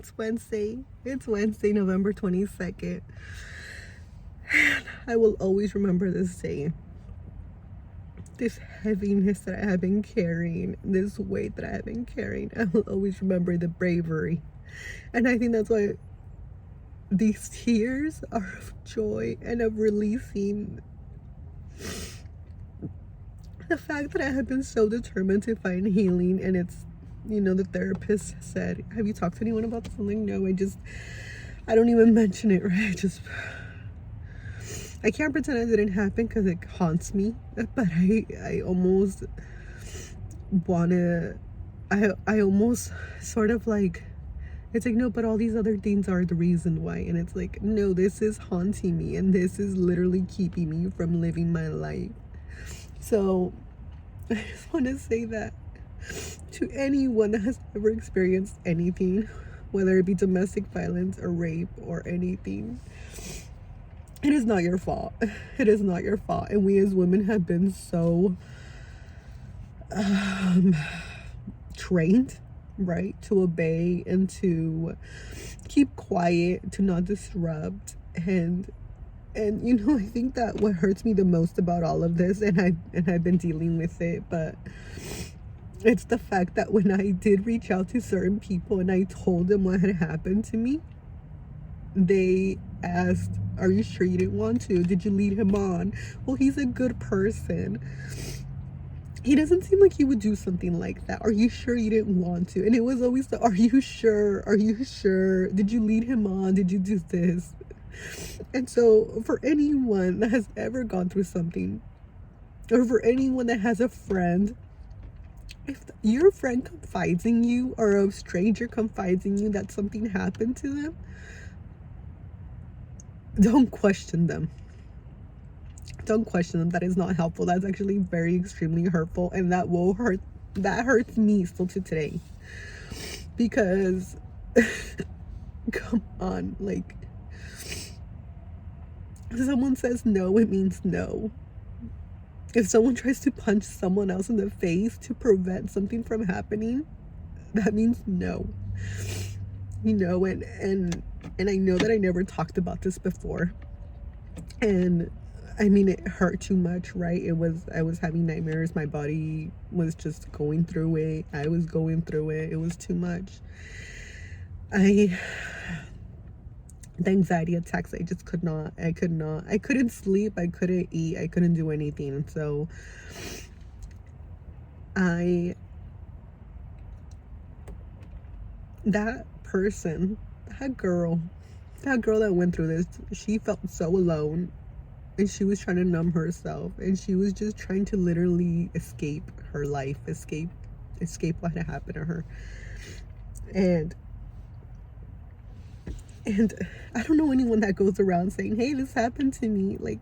It's Wednesday. It's Wednesday, November 22nd. And I will always remember this day. This heaviness that I have been carrying, this weight that I have been carrying. I will always remember the bravery. And I think that's why these tears are of joy and of releasing the fact that I have been so determined to find healing. And it's, the therapist said, have you talked to anyone about this? I'm like, no, I don't even mention it, right? I can't pretend it didn't happen because it haunts me, but I almost want to, I almost sort of like, it's like, no, but all these other things are the reason why. And it's like, no, this is haunting me and this is literally keeping me from living my life. So I just want to say that to anyone that has ever experienced anything, whether it be domestic violence or rape or anything, it is not your fault. It is not your fault. And we as women have been so trained, right, to obey and to keep quiet, to not disrupt. And I think that what hurts me the most about all of this, and I've been dealing with it, but it's the fact that when I did reach out to certain people and I told them what had happened to me, they asked, are you sure you didn't want to? Did you lead him on? Well, he's a good person. He doesn't seem like he would do something like that. Are you sure you didn't want to? And it was always the, are you sure? Are you sure? Did you lead him on? Did you do this? And so for anyone that has ever gone through something, or for anyone that has a friend, if your friend confides in you or a stranger confides in you that something happened to them, don't question them. Don't question them. That is not helpful. That's actually very extremely hurtful, and that will hurt. That hurts me still to today, because come on, like, if someone says no, it means no. If someone tries to punch someone else in the face to prevent something from happening, that means no. And I know that I never talked about this before, and I mean, it hurt too much, right? I was having nightmares. My body was just going through it. I was going through it. It was too much. The anxiety attacks, I just could not. I couldn't sleep. I couldn't eat. I couldn't do anything. And so that person, that girl that went through this, she felt so alone. And she was trying to numb herself, and she was just trying to literally escape her life, escape what had happened to her. And I don't know anyone that goes around saying, hey, this happened to me. Like,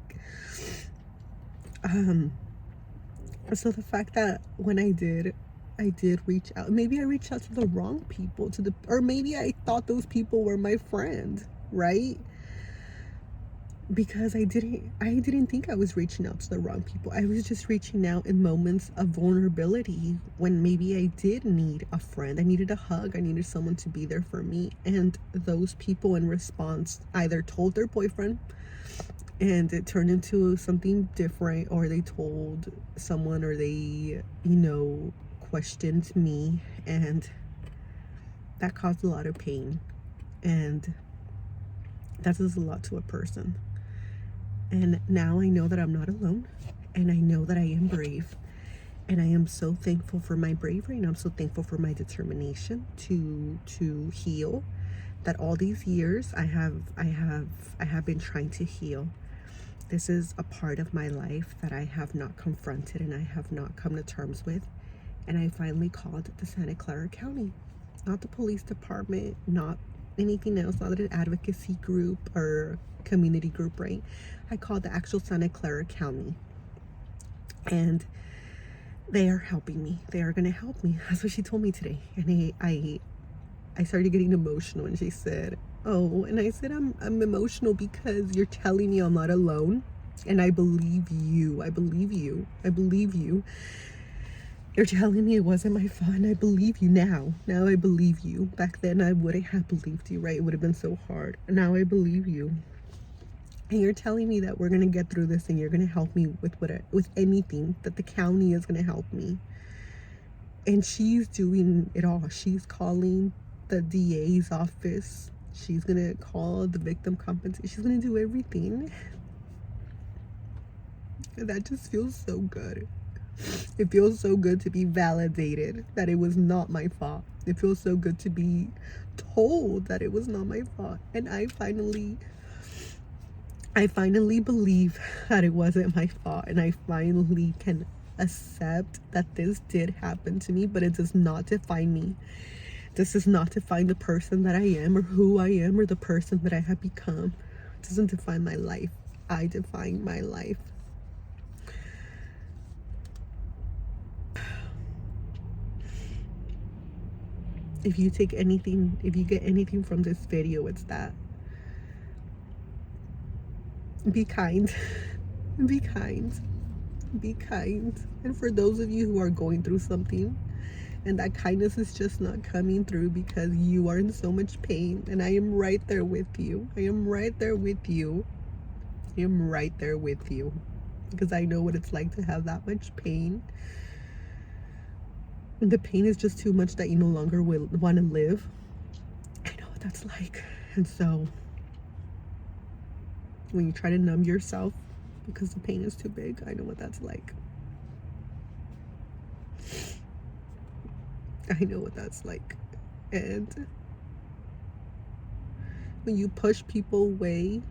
so the fact that when I did reach out, maybe I reached out to the wrong people, or maybe I thought those people were my friend, right? Because I didn't think I was reaching out to the wrong people. I was just reaching out in moments of vulnerability when maybe I did need a friend. I needed a hug. I needed someone to be there for me. And those people in response either told their boyfriend and it turned into something different, or they told someone, or they, questioned me, and that caused a lot of pain. And that does a lot to a person. And now I know that I'm not alone, and I know that I am brave, and I am so thankful for my bravery, and I'm so thankful for my determination to heal. That all these years I have been trying to heal. This is a part of my life that I have not confronted and I have not come to terms with, and I finally called the Santa Clara County, not the police department, not anything else, not an advocacy group or community group, right? I called the actual Santa Clara County, and they are helping me. They are going to help me. That's what she told me today. And I started getting emotional, and she said, oh, and I said, I'm emotional because you're telling me I'm not alone, and I believe you. You're telling me it wasn't my fault, and I believe you now. Now I believe you. Back then I wouldn't have believed you, right? It would have been so hard. Now I believe you. And you're telling me that we're gonna get through this, and you're gonna help me with anything, that the county is gonna help me. And she's doing it all. She's calling the DA's office. She's gonna call the victim compensation. She's gonna do everything. And that just feels so good. It feels so good to be validated that it was not my fault. It feels so good to be told that it was not my fault. And I finally believe that it wasn't my fault. And I finally can accept that this did happen to me, but it does not define me. This does not define the person that I am, or who I am, or the person that I have become. It doesn't define my life. I define my life. If you get anything from this video, it's that. Be kind. Be kind. Be kind. And for those of you who are going through something, and that kindness is just not coming through because you are in so much pain, and I am right there with you. I am right there with you. I am right there with you. Because I know what it's like to have that much pain. And the pain is just too much that you no longer will want to live. I know what that's like. And so when you try to numb yourself because the pain is too big, I know what that's like. I know what that's like. And when you push people away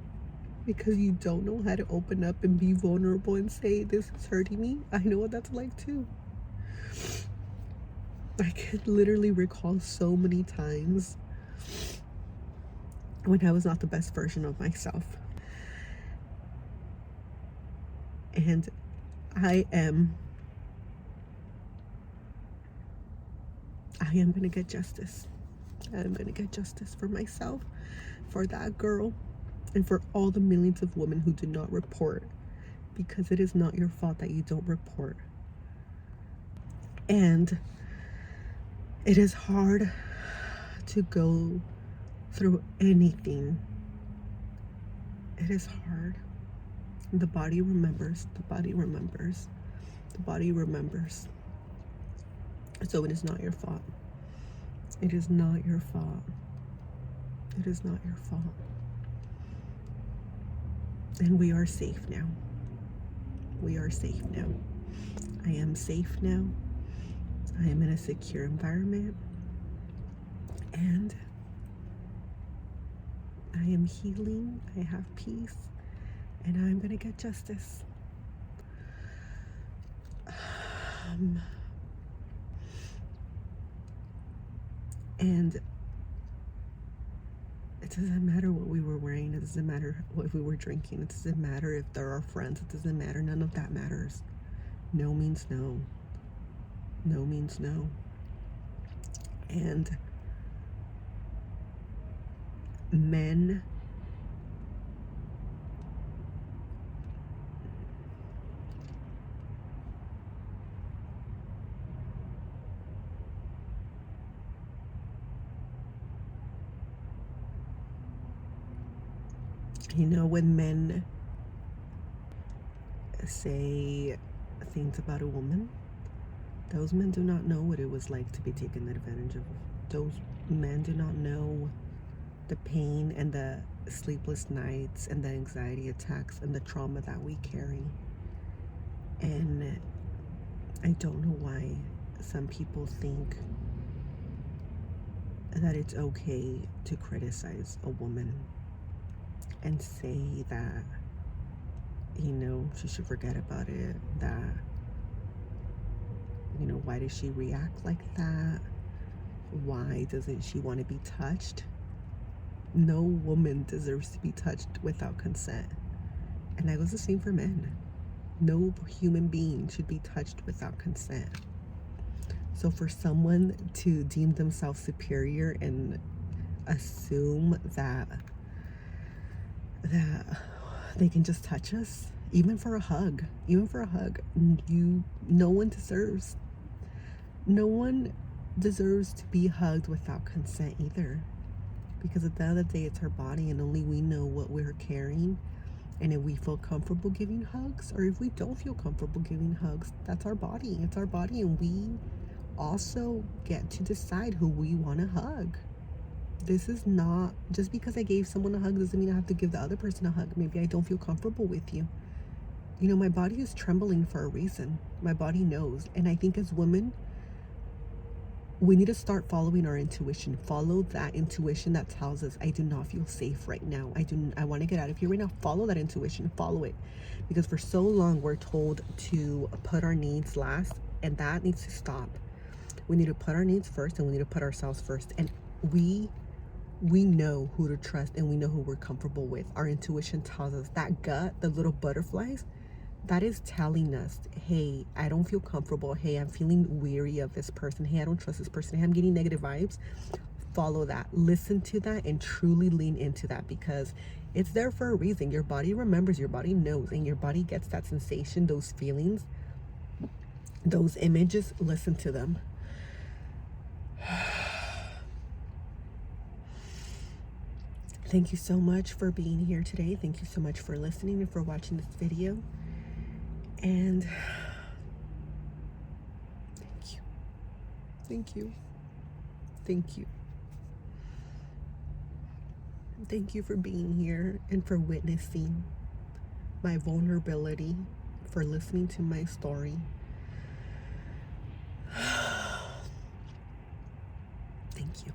because you don't know how to open up and be vulnerable and say, this is hurting me, I know what that's like too. I can literally recall so many times when I was not the best version of myself. And I am gonna get justice. I'm gonna get justice for myself, for that girl, and for all the millions of women who do not report, because it is not your fault that you don't report. And it is hard to go through anything. It is hard. The body remembers. The body remembers. The body remembers. So it is not your fault. It is not your fault. It is not your fault. And we are safe now. We are safe now. I am safe now. I am in a secure environment. And I am healing. I have peace. And I'm going to get justice. And it doesn't matter what we were wearing. It doesn't matter what we were drinking. It doesn't matter if they're our friends. It doesn't matter. None of that matters. No means no. No means no. And men, you know, when men say things about a woman, those men do not know what it was like to be taken advantage of. Those men do not know the pain and the sleepless nights and the anxiety attacks and the trauma that we carry. And I don't know why some people think that it's okay to criticize a woman and say that, you know, she should forget about it, that, you know, why does she react like that? Why doesn't she want to be touched? No woman deserves to be touched without consent. And that goes the same for men. No human being should be touched without consent. So for someone to deem themselves superior and assume that they can just touch us, even for a hug, no one deserves no one deserves to be hugged without consent either. Because at the end of the day, it's our body, and only we know what we're carrying. And if we feel comfortable giving hugs, or if we don't feel comfortable giving hugs, that's our body. It's our body, and we also get to decide who we want to hug. This is not just because I gave someone a hug doesn't mean I have to give the other person a hug. Maybe I don't feel comfortable with you. You know, my body is trembling for a reason. My body knows. And I think as women, we need to start following our intuition. Follow that intuition that tells us, I do not feel safe right now. I want to get out of here right now. Follow that intuition. Follow it. Because for so long, we're told to put our needs last, and that needs to stop. We need to put our needs first, and we need to put ourselves first. And we know who to trust, and we know who we're comfortable with. Our intuition tells us, that gut, the little butterflies, that is telling us, hey, I don't feel comfortable. Hey, I'm feeling weary of this person. Hey, I don't trust this person. Hey, I'm getting negative vibes. Follow that. Listen to that and truly lean into that, because it's there for a reason. Your body remembers, your body knows, and your body gets that sensation, those feelings, those images. Listen to them. Thank you so much for being here today. Thank you so much for listening and for watching this video. And thank you. Thank you. Thank you. Thank you for being here and for witnessing my vulnerability, for listening to my story. Thank you.